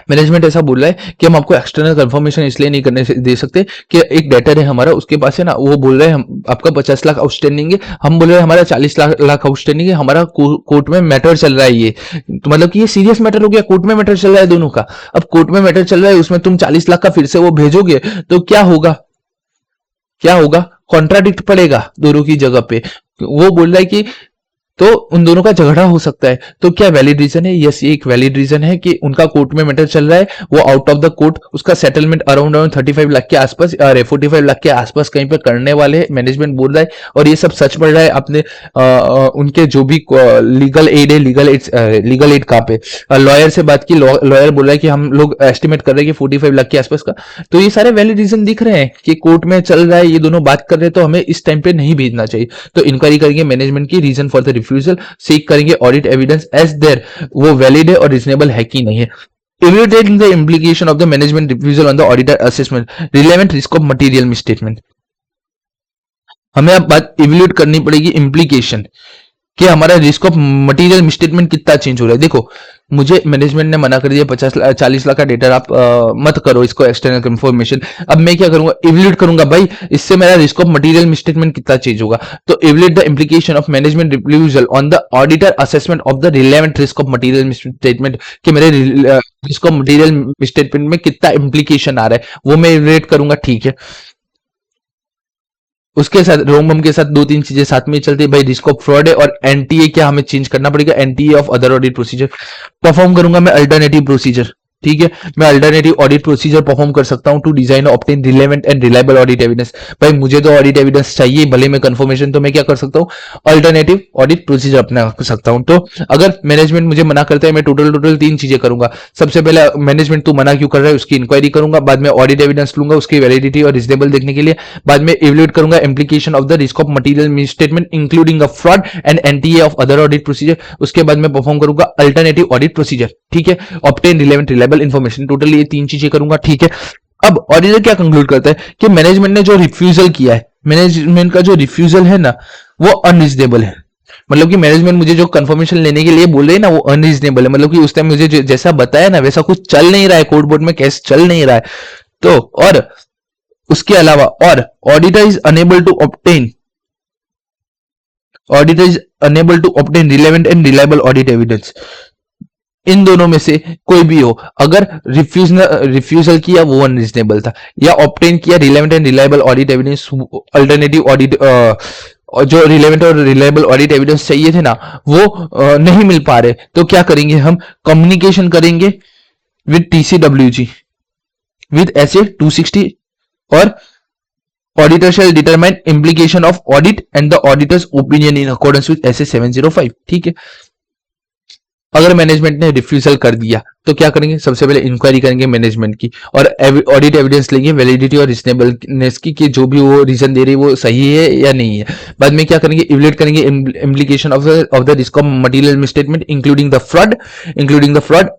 मैनेजमेंट ऐसा बोल रहा है कि हम आपको एक्सटर्नल कंफर्मेशन इसलिए नहीं करने दे सकते कि एक डेटर है हमारा, उसके पास है ना, वो बोल रहे हैं हम आपका 50 लाख आउटस्टैंडिंग है, हम बोल रहे हैं हमारा 40 लाख आउटस्टैंडिंग है, हमारा कोर्ट में मैटर चल रहा है ये, तो मतलब कि ये सीरियस मैटर हो गया, कोर्ट में मैटर चल रहा है दोनों का। अब कोर्ट में मैटर चल रहा है, उसमें तुम 40 लाख का फिर से वो भेजोगे तो क्या होगा, कॉन्ट्राडिक्ट पड़ेगा दोनों की जगह पे। वो बोल रहा है कि तो उन दोनों का झगड़ा हो सकता है, तो क्या वैलिड रीजन है, यस ये एक वैलिड रीजन है कि उनका कोर्ट में मैटर चल रहा है, वो आउट ऑफ द कोर्ट उसका सेटलमेंट अराउंड 35 लाख के आसपास, 45 लाख के आसपास कहीं पर करने वाले मैनेजमेंट बोल रहा है, और ये सब सच पड़ रहा है। अपने उनके जो भी लीगल एड है, लीगल एड कहाँ पे, लॉयर से बात की, लॉयर बोल रहा है कि हम लोग एस्टिमेट कर रहे हैं कि 45 लाख के आसपास का, तो ये सारे वैलिड रीजन दिख रहे हैं कि कोर्ट में चल रहा है, ये दोनों बात कर रहे हैं, तो हमें इस टाइम पे नहीं भेजना चाहिए। तो इंक्वायरी करेंगे मैनेजमेंट की रीजन फॉर द रिफ्यूजल, सीख करेंगे ऑडिट एविडेंस एज देयर वो वैलिड है और रीजनेबल है कि नहीं है। Evaluating the implication of the management refusal on the auditor assessment, relevant risk of material misstatement। हमें अब बात इवेल्यूएट करनी पड़ेगी इम्प्लीकेशन कि हमारा रिस्क ऑफ मटेरियल मिसस्टेटमेंट कितना चेंज हो रहा है। देखो मुझे मैनेजमेंट ने मना कर दिया 40 लाख का डेटा आप मत करो इसको एक्सटर्नल कंफर्मेशन। अब मैं क्या करूंगा, इवल्यूएट करूंगा भाई इससे मेरा रिस्क ऑफ मटेरियल मिसस्टेटमेंट कितना चेंज होगा। तो evaluate the implication of management refusal on the auditor assessment of the relevant risk of material misstatement, कि मेरे रिस्क ऑफ मटेरियल मिसस्टेटमेंट में कितना इम्प्लीकेशन आ रहा है वो मैं इवल्यूएट करूंगा। ठीक है, उसके साथ रोमबम के साथ दो तीन चीजें साथ में चलती है भाई, रिस्क ऑफ फ्रॉड है और एनटीए क्या हमें चेंज करना पड़ेगा, NTA of other audit procedure perform करूंगा मैं अल्टरनेटिव प्रोसीजर। ठीक है, मैं अल्टरनेटिव ऑडिट प्रोसीजर परफॉर्म कर सकता हूं to design obtain relevant and reliable audit evidence. भाई मुझे तो ऑडिट एविडेंस चाहिए भले में कंफर्मेशन, तो मैं क्या कर सकता हूं अल्टरनेटिव ऑडिट प्रोसीजर अपना सकता हूं। तो अगर मैनेजमेंट मुझे मना करता है मैं टोटल तीन चीजें करूंगा। सबसे पहले मैनेजमेंट तू मना क्यों कर रहा है उसकी इंक्वायरी करूंगा, बाद में ऑडिट एविडेंस लूंगा उसकी वैलिडिटी और रिजनेबल देखने के लिए, बाद में इवल्यूएट करूंगा implication of the risk of material misstatement including the fraud and NTA of other audit procedure. उसके बाद में परफॉर्म करूंगा अल्टरनेटिव ऑडिट प्रोसीजर। ठीक है, obtain relevant reliable information. Total ये तीन चीजें करूंगा। ठीक है, अब ऑडिटर क्या कंक्लूड करता है कि मैनेजमेंट ने जो रिफ्यूजल किया है, मैनेजमेंट का जो रिफ्यूजल है ना वो अनरीजनेबल है। मतलब कि मैनेजमेंट मुझे जो कंफर्मेशन लेने के लिए बोल रही है ना वो अनरीजनेबल है। मतलब कि उस टाइम मुझे जैसा बताया ना वैसा कुछ चल नहीं रहा है, कोर्ट बोर्ड में केस चल नहीं रहा है। तो और उसके अलावा और auditor is unable to obtain relevant and reliable audit evidence. इन दोनों में से कोई भी हो, अगर रिफ्यूजल किया वो अनरीजनेबल था या ऑब्टेन किया relevant and reliable audit evidence, alternative audit जो रिलेवेंट और रिलायबल ऑडिट एविडेंस चाहिए थे ना वो नहीं मिल पा रहे, तो क्या करेंगे हम कम्युनिकेशन करेंगे विद टीसीडब्ल्यूजी विद एसए 260 और auditor shall determine implication of audit and the auditor's opinion in accordance with SA 705। ठीक है, अगर मैनेजमेंट ने रिफ्यूजल कर दिया तो क्या करेंगे, सबसे पहले इंक्वायरी करेंगे मैनेजमेंट की और ऑडिट एविडेंस लेंगे वैलिडिटी और रिजनेबलनेस की कि जो भी वो रीजन दे रही है वो सही है या नहीं है। बाद में क्या करेंगे, इवल्यूएट करेंगे implication of the risk of material misstatement including the fraud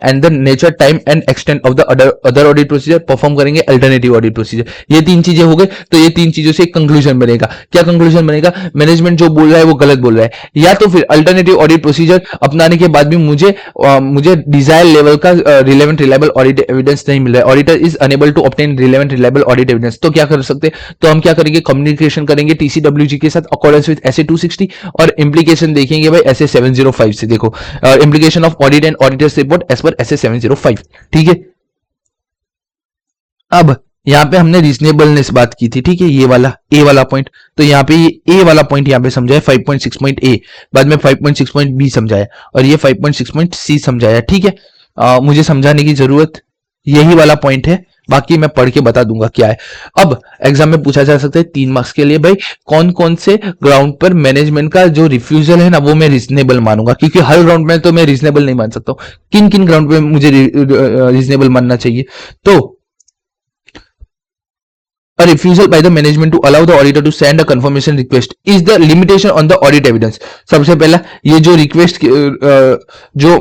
and the nature time and extent of the other audit procedure, perform करेंगे अल्टरनेटिव ऑडिट प्रोसीजर। ये तीन चीजें हो गई, तो ये तीन चीजों से एक कंक्लूजन बनेगा। क्या कंक्लूजन बनेगा, मैनेजमेंट जो बोल रहा है वो गलत बोल रहा है, या तो फिर अल्टरनेटिव ऑडिट प्रोसीजर अपनाने के बाद भी मुझे डिजायर लेवल का रिलेवेंट रिलायबल ऑडिट एविडेंस नहीं मिल रहा है, auditor is unable to obtain relevant reliable audit evidence. तो क्या कर सकते हैं, तो हम क्या करेंगे, कम्युनिकेशन करेंगे टीसीडब्ल्यूजी के साथ अकॉर्डेंस विद एसए 260 और इम्प्लीकेशन देखेंगे भाई एसए 705 से। देखो implication of audit and auditor's report as per SA 705। ठीक है, अब यहाँ पे हमने रीजनेबलनेस बात की थी। ठीक है, ये वाला ए वाला पॉइंट, तो यहाँ पे ये ए वाला पॉइंट यहाँ पे समझाया 5.6.a, बाद में 5.6.b समझाया और ये 5.6.c समझाया। ठीक है, मुझे समझाने की जरूरत यही वाला पॉइंट है, बाकी मैं पढ़ के बता दूंगा क्या है। अब एग्जाम में पूछा जा सकता है 3 मार्क्स के लिए भाई कौन कौन से ग्राउंड पर मैनेजमेंट का जो रिफ्यूजल है ना वो मैं रीजनेबल मानूंगा, क्योंकि हर ग्राउंड में तो मैं रीजनेबल नहीं मान सकता हूँ, किन किन ग्राउंड पे मुझे रीजनेबल मानना चाहिए। तो a refusal by the management to allow the auditor to send a confirmation request is the limitation on the audit evidence। सबसे पहला ये जो रिक्वेस्ट जो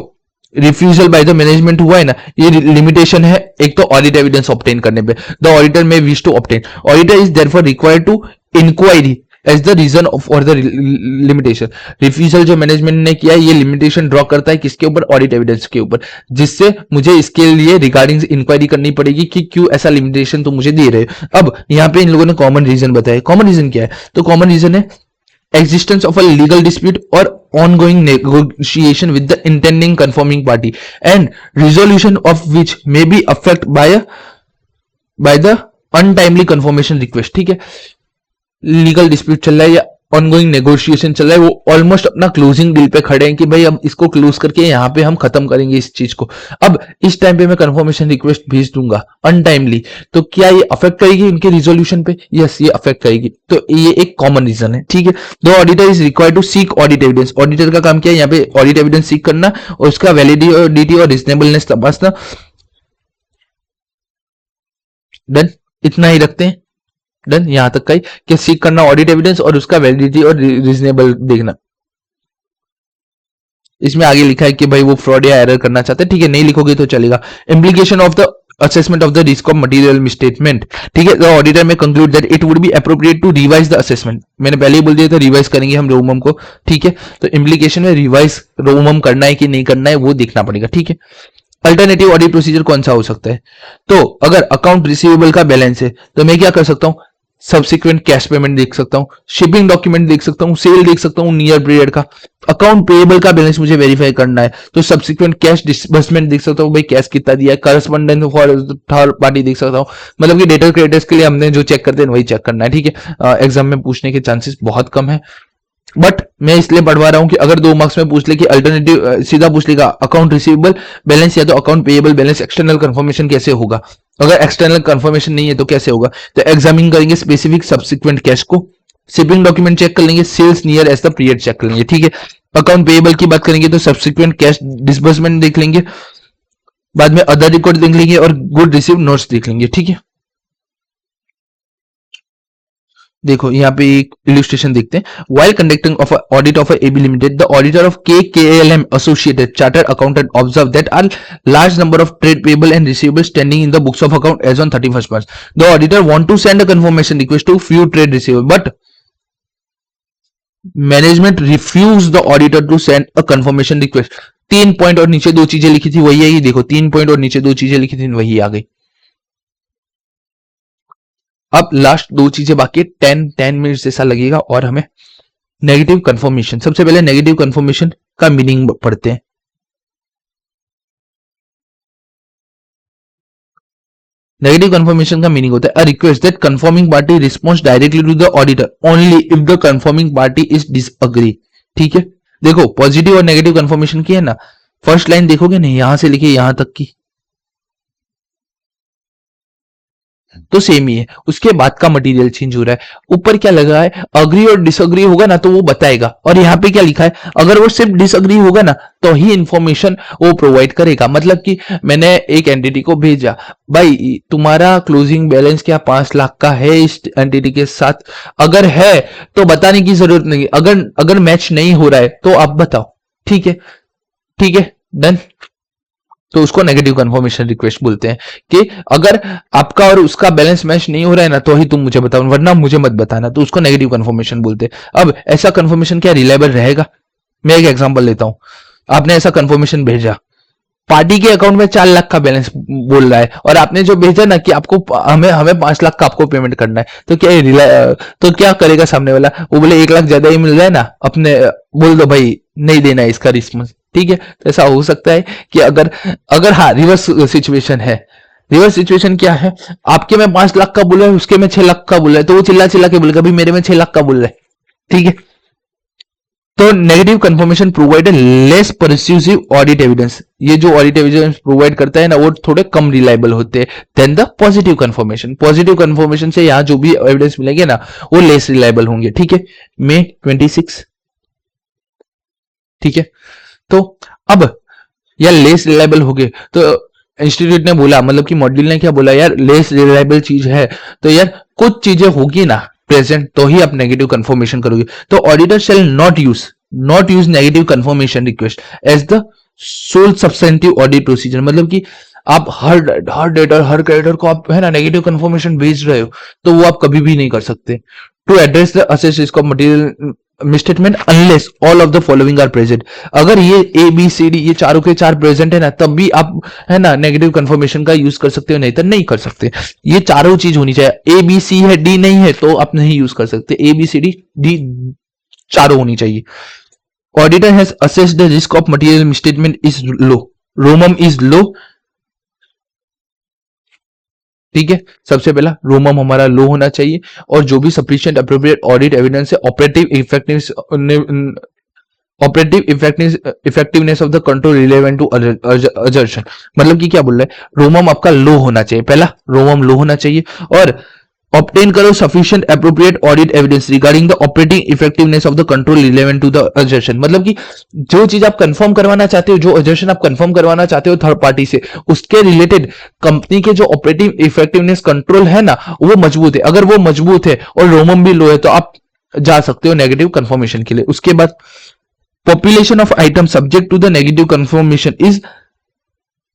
रिफ्यूजल बाय द मैनेजमेंट हुआ है ना, ये लिमिटेशन है एक तो ऑडिट एविडेंस ऑब्टेन करने पे। The auditor may wish to obtain, auditor is therefore required to inquiry as the reason for the limitation. Refusal जो मैनेजमेंट ने किया ये लिमिटेशन ड्रॉ करता है किसके ऊपर, ऑडिट एविडेंस के ऊपर, जिससे मुझे इसके लिए रिगार्डिंग इंक्वायरी करनी पड़ेगी कि क्यों ऐसा लिमिटेशन तो मुझे दे रहे हो। अब यहाँ पे इन लोगों ने कॉमन रीजन बताया, कॉमन रीजन क्या है, तो कॉमन रीजन है existence of a legal dispute or ongoing negotiation with the intending confirming party and resolution of which may be affected by the untimely confirmation request। ठीक है, legal dispute चल रहा है या ऑनगोइंग नेगोशिएशन चल रहा है, वो ऑलमोस्ट अपना क्लोजिंग डील पे खड़े हैं कि भाई अब इसको क्लोज करके यहाँ पे हम खत्म करेंगे इस चीज को। अब इस टाइम पे मैं कंफर्मेशन रिक्वेस्ट भेज दूंगा अनटाइमली, तो क्या ये अफेक्ट करेगी इनके रिजोल्यूशन पे, यस ये अफेक्ट करेगी। तो ये एक कॉमन रीजन है। ठीक है, the auditor is required to seek audit evidence, auditor का काम क्या है यहाँ पे ऑडिट एविडेंस सीक करना और उसका वैलिडिटी और रिजनेबलनेस तपासना। डन, इतना ही रखते हैं, डन, यहां तक का ही कि सीख करना ऑडिट एविडेंस और उसका वैलिडिटी और रीजनेबल देखना। इसमें आगे लिखा है कि भाई वो फ्रॉड या एरर करना चाहते हैं, ठीक है नहीं लिखोगे तो चलेगा। Implication of the assessment of the risk of material misstatement, ठीक है। The auditor may conclude that it would be appropriate to revise the assessment, मैंने पहले ही बोल दिया था रिवाइज करेंगे हम रोमम को, ठीक है। तो इम्प्लीकेशन में रिवाइज रोमम करना है कि नहीं करना है वो देखना पड़ेगा, ठीक है। अल्टरनेटिव ऑडिट प्रोसीजर कौन सा हो सकता है? तो अगर अकाउंट रिसीवेबल का बैलेंस है तो मैं क्या कर सकता हूं, सब्सिक्वेंट कैश पेमेंट देख सकता हूं, शिपिंग डॉक्यूमेंट देख सकता हूं, सेल देख सकता हूं नियर पीरियड का। अकाउंट पेएबल का बैलेंस मुझे वेरीफाई करना है तो सब्सिक्वेंट कैश डिसबर्समेंट देख सकता हूं, भाई कैश कितना दिया है। करस्पॉन्डेंस फॉर थर्ड पार्टी देख सकता हूं, मतलब कि डेटर क्रेडिटर्स के लिए हमने जो चेक करते हैं वही चेक करना है, ठीक है। एग्जाम में पूछने के चांसेस बहुत कम है, बट मैं इसलिए बढ़वा रहा हूं कि अगर 2 मार्क्स में पूछ ले कि अल्टरनेटिव सीधा पूछ लेगा अकाउंट रिसीवेबल बैलेंस या तो account payable balance, external confirmation कैसे होगा? अगर एक्सटर्नल कंफर्मेशन नहीं है तो कैसे होगा? तो एग्जामिन करेंगे स्पेसिफिक सब्सिक्वेंट कैश को, शिपिंग डॉक्यूमेंट चेक कर लेंगे, sales near as the period check कर लेंगे, ठीक है। अकाउंट पेएबल की बात करेंगे तो सब्सिक्वेंट कैश डिसबर्समेंट देख लेंगे, बाद में अदर रिकॉर्ड देख लेंगे और गुड रिसीव नोट्स देख लेंगे, ठीक है। देखो यहाँ पे एक इलस्ट्रेशन देखते हैं। While conducting of audit of AB limited, the auditor of KKLM associated chartered accountant observe that are large number of trade payable and receivable standing in the books of account as on 31st March. The auditor want to send a confirmation request to few trade receivable but management refuse the auditor to send a confirmation request. 3 point और नीचे 2 चीजें लिखी थी वही है, ये देखो 3 point और नीचे 2 चीजें लिखी थी वही आ गई। अब लास्ट 2 चीजें बाकी, 10 मिनट जैसा लगेगा और हमें नेगेटिव कंफर्मेशन, सबसे पहले नेगेटिव कंफर्मेशन का मीनिंग पढ़ते हैं। नेगेटिव कंफर्मेशन का मीनिंग होता है a request that confirming party response directly to the auditor only if the confirming party is disagree, ठीक है। देखो पॉजिटिव और नेगेटिव कंफर्मेशन की है ना, फर्स्ट लाइन देखोगे नहीं, यहां से लिखिए यहां तक की तो सेम ही है, उसके बाद का मटेरियल चेंज हो रहा है। ऊपर क्या लगा है, अग्री और डिसअग्री होगा ना तो वो बताएगा, और यहाँ पे क्या लिखा है, अगर वो सिर्फ डिसअग्री होगा ना तो ही इंफॉर्मेशन वो प्रोवाइड करेगा। मतलब कि मैंने एक एंटिटी को भेजा, भाई तुम्हारा क्लोजिंग बैलेंस क्या 5 लाख का है इस एंटिटी के साथ, अगर है तो बताने की जरूरत नहीं, अगर मैच नहीं हो रहा है तो आप बताओ, ठीक है, ठीक है, डन। तो उसको नेगेटिव कंफर्मेशन रिक्वेस्ट बोलते हैं कि अगर आपका और उसका बैलेंस मैच नहीं हो रहा है ना तो ही तुम मुझे बताओ, वरना मुझे मत बताना, तो उसको नेगेटिव कंफर्मेशन बोलते हैं। अब ऐसा कंफर्मेशन क्या रिलायबल रहेगा? मैं एक एग्जांपल लेता हूं, आपने ऐसा कंफर्मेशन भेजा, पार्टी के अकाउंट में 4 लाख का बैलेंस बोल रहा है और आपने जो भेजा ना कि आपको हमें 5 लाख का आपको पेमेंट करना है, तो क्या तो क्या करेगा सामने वाला? वो बोले 1 लाख ज्यादा ही मिल रहा है ना, अपने बोल दो भाई नहीं देना है इसका रिस्पॉन्स, ठीक है। तो ऐसा हो सकता है कि अगर हाँ रिवर्स सिचुएशन है, रिवर्स सिचुएशन क्या है, आपके में 5 लाख का बोल रहा है, उसके में 6 लाख का बोल रहा है, तो वो चिल्ला चिल्ला के बोलेगा भाई मेरे में 6 लाख का बोल रहा है, ठीक है। तो negative confirmation provide less persuasive audit evidence, ये जो ऑडिट एविडेंस प्रोवाइड करता है ना वो थोड़े कम रिलायबल होते हैं than the positive confirmation. Positive confirmation से यहां जो भी एविडेंस मिलेंगे ना वो लेस रिलायबल होंगे, ठीक है। May 26, ठीक है। तो अब यार लेस रिलायबल हो गए तो इंस्टीट्यूट ने बोला, मतलब कि मॉड्यूल ने क्या बोला, यार लेस रिलायबल चीज है तो यार कुछ चीजें होगी ना प्रेजेंट तो ही आप नेगेटिव कंफर्मेशन करोगे। तो auditor shall not use negative confirmation request as the sole substantive audit procedure. मतलब कि आप हर डेटर हर क्रेडिटर को आप है ना नेगेटिव कंफर्मेशन भेज रहे हो तो वो आप कभी भी नहीं कर सकते। To address the assess risk of material misstatement unless all of the following are present, अगर ये ABCD ये चारों के चार प्रेजेंट है ना तब भी आप है ना नेगेटिव कंफर्मेशन का यूज कर सकते हो, नहीं तो नहीं कर सकते। ये चारों चीज होनी चाहिए, ABC है D नहीं है तो आप नहीं यूज कर सकते, ABCD D चारों होनी चाहिए। Auditor has assessed the risk of material misstatement is low, रोमम is low, ठीक है। सबसे पहला रोमम हमारा लो होना चाहिए और जो भी सफिशिएंट अप्रोप्रिएट ऑडिट एविडेंस है effectiveness of the control relevant to assertion, मतलब कि क्या बोल रहा है, रोमम आपका लो होना चाहिए, पहला रोमम लो होना चाहिए, और ऑब्टेन करो sufficient appropriate audit evidence regarding the operating effectiveness of the control relevant to the assertion. मतलब कि जो चीज आप कंफर्म करवाना चाहते हो, जो अजर्शन आप कंफर्म करवाना चाहते हो थर्ड पार्टी से, उसके रिलेटेड कंपनी के जो ऑपरेटिंग इफेक्टिवनेस कंट्रोल है ना वो मजबूत है। अगर वो मजबूत है और रोमम भी लो है तो आप जा सकते हो नेगेटिव कंफर्मेशन के लिए। उसके बाद population of items subject to the negative confirmation is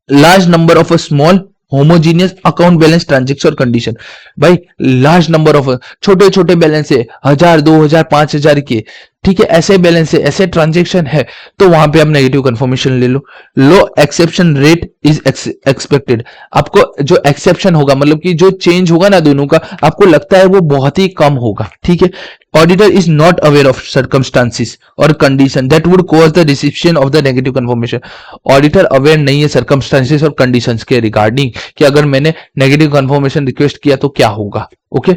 large number of a small homogeneous account balance transaction और कंडीशन। भाई लार्ज नंबर ऑफ छोटे छोटे बैलेंस है, 1000 2000 5000 के, ठीक है, ऐसे बैलेंस है, ऐसे ट्रांजेक्शन है, तो वहां पे आप नेगेटिव कंफर्मेशन ले लो। लो एक्सेप्शन रेट इज एक्सपेक्टेड, आपको जो एक्सेप्शन होगा मतलब कि जो चेंज होगा ना दोनों का, आपको लगता है वो बहुत ही कम होगा, ठीक है। Auditor is not aware of circumstances or condition that would cause the reception of the negative confirmation. Auditor aware नहीं है सर्कमस्टांसिस और कंडीशंस के रिगार्डिंग कि अगर मैंने नेगेटिव कंफर्मेशन रिक्वेस्ट किया तो क्या होगा। ओके,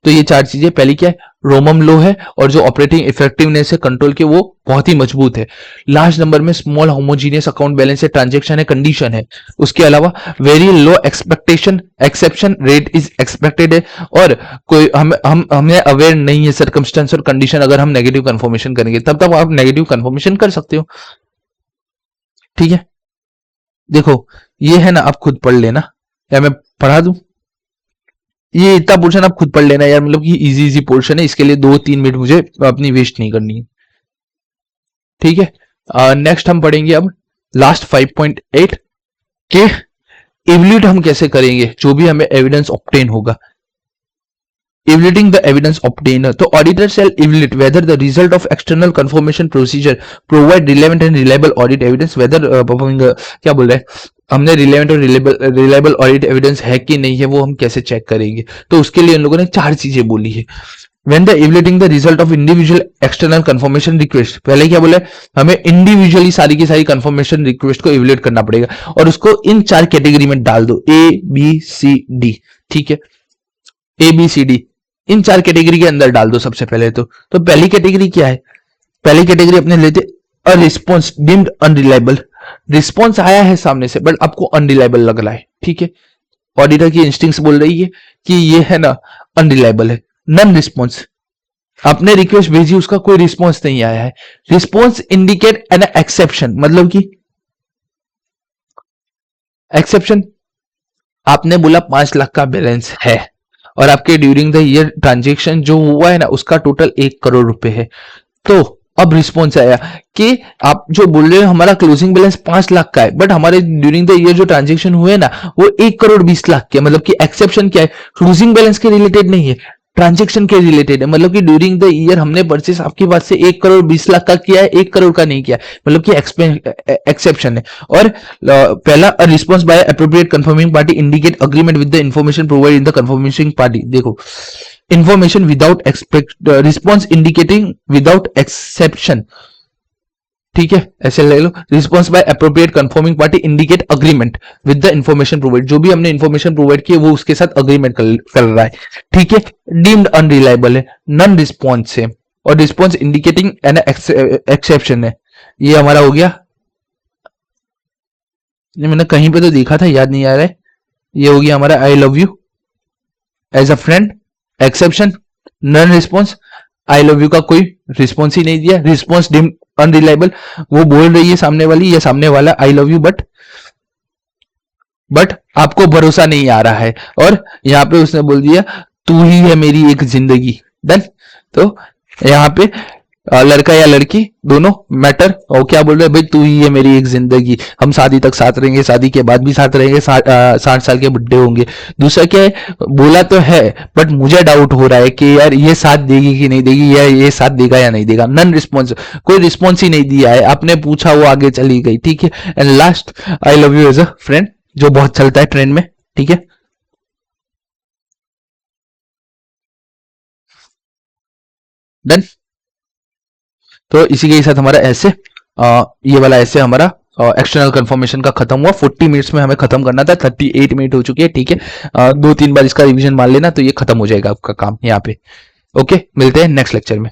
तो ये चार चीजें, पहली क्या है, रोमम लो है और जो ऑपरेटिंग इफेक्टिवनेस है कंट्रोल के वो बहुत ही मजबूत है। लार्ज नंबर में स्मॉल होमोजीनियस अकाउंट बैलेंस है, ट्रांजेक्शन है, कंडीशन है। उसके अलावा very low expectation exception rate is expected है, और कोई हमें अवेयर नहीं है सर्कमस्टेंस और कंडीशन, अगर हम नेगेटिव कंफर्मेशन करेंगे तब तक आप नेगेटिव कंफर्मेशन कर सकते हो, ठीक है। देखो ये है ना, आप खुद पढ़ लेना या मैं पढ़ा दूं, ये इतना पोर्शन आप खुद पढ़ लेना यार, मतलब कि इजी इजी पोर्शन है, इसके लिए 2-3 मिनट मुझे अपनी वेस्ट नहीं करनी है, ठीक है। नेक्स्ट हम पढ़ेंगे अब लास्ट 5.8 के इवल्यूट हम कैसे करेंगे जो भी हमें एविडेंस ऑब्टेन होगा। Evaluating the evidence obtained, तो auditor shall evaluate whether the result of external confirmation procedure provide relevant and reliable audit evidence, whether performing क्या बोल रहे हैं, हमने रिलेवेंट और रिलायबल ऑडिट एविडेंस है कि नहीं है वो हम कैसे चेक करेंगे। तो उसके लिए इन लोगों ने 4 चीजें बोली है। When the evaluating the result of individual external confirmation request, पहले क्या बोले, हमें इंडिविजुअली सारी की सारी कंफर्मेशन रिक्वेस्ट को इवेल्युएट करना पड़ेगा और उसको इन 4 कैटेगरी में डाल दो, ABCD, ठीक है, ABCD इन 4 कैटेगरी के अंदर डाल दो सबसे पहले। तो पहली कैटेगरी क्या है, पहली कैटेगरी अपने लेते a response deemed unreliable, response आया है सामने से बट आपको अनरिलायबल लग रहा है, ठीक है, ऑडिटर की इंस्टिंक्ट्स बोल रही है कि ये है ना अनरिलायबल है। नन रिस्पॉन्स, आपने रिक्वेस्ट भेजी उसका कोई रिस्पॉन्स नहीं आया है। रिस्पॉन्स इंडिकेट एन एक्सेप्शन, मतलब कि एक्सेप्शन, आपने बोला 5 लाख का बैलेंस है और आपके ड्यूरिंग द ईयर ट्रांजेक्शन जो हुआ है ना उसका टोटल 1 करोड़ रुपए है। तो अब रिस्पॉन्स आया कि आप जो बोल रहे हो हमारा क्लोजिंग बैलेंस 5 लाख का है बट हमारे ड्यूरिंग द ईयर जो ट्रांजेक्शन हुए ना वो 1 करोड़ 20 लाख के, मतलब कि एक्सेप्शन क्या है, क्लोजिंग बैलेंस के रिलेटेड नहीं है, ट्रांजेक्शन के रिलेटेड है। मतलब कि ड्यूरिंग द ईयर हमने परचेस आपकी बात से 1 करोड़ 20 लाख का किया है, 1 करोड़ का नहीं किया, मतलब कि एक्सेप्शन है। और पहला response by appropriate confirming party indicate agreement with the information provide in the confirming party. देखो information without response indicating without exception, ठीक है, ऐसे ले लो। Response by appropriate confirming party indicate agreement with the information provide, जो भी हमने information provide की वो उसके साथ अग्रीमेंट कर रहा है, ठीक है। डीम्ड अनरिलायबल है, नन रिस्पॉन्स है, और रिस्पॉन्स इंडिकेटिंग एन एक्सेप्शन है। ये हमारा हो गया, ये मैंने कहीं पे तो देखा था, याद नहीं आ रहा है। ये हो गया हमारा I love you as a friend, exception, non response, I love you का कोई रिस्पॉन्स ही नहीं दिया, रिस्पॉन्स डीम्ड अनरिलायबल, वो बोल रही है सामने वाली या सामने वाला आई लव यू बट आपको भरोसा नहीं आ रहा है, और यहां पे उसने बोल दिया तू ही है मेरी एक जिंदगी। डन। तो यहाँ पे लड़का या लड़की दोनों मैटर, और क्या बोल रहे हैं भाई तू ही है मेरी एक जिंदगी, हम शादी तक साथ रहेंगे, शादी के बाद भी साथ रहेंगे, 60 साल के बुढ़े होंगे। दूसरा क्या है, बोला तो है बट मुझे डाउट हो रहा है कि यार ये साथ देगी कि नहीं देगी, या ये साथ देगा या नहीं देगा। नन रिस्पॉन्स, कोई रिस्पॉन्स ही नहीं दिया है, आपने पूछा वो आगे चली गई, ठीक है। And last I love you as a friend, जो बहुत चलता है ट्रेंड में, ठीक है। डन। तो इसी के साथ हमारा ऐसे ये वाला ऐसे हमारा एक्सटर्नल कंफर्मेशन का खत्म हुआ। 40 मिनट्स में हमें खत्म करना था, 38 मिनट हो चुके हैं, ठीक है। 2-3 बार इसका रिवीजन मार लेना तो ये खत्म हो जाएगा आपका काम यहाँ पे। ओके, मिलते हैं नेक्स्ट लेक्चर में।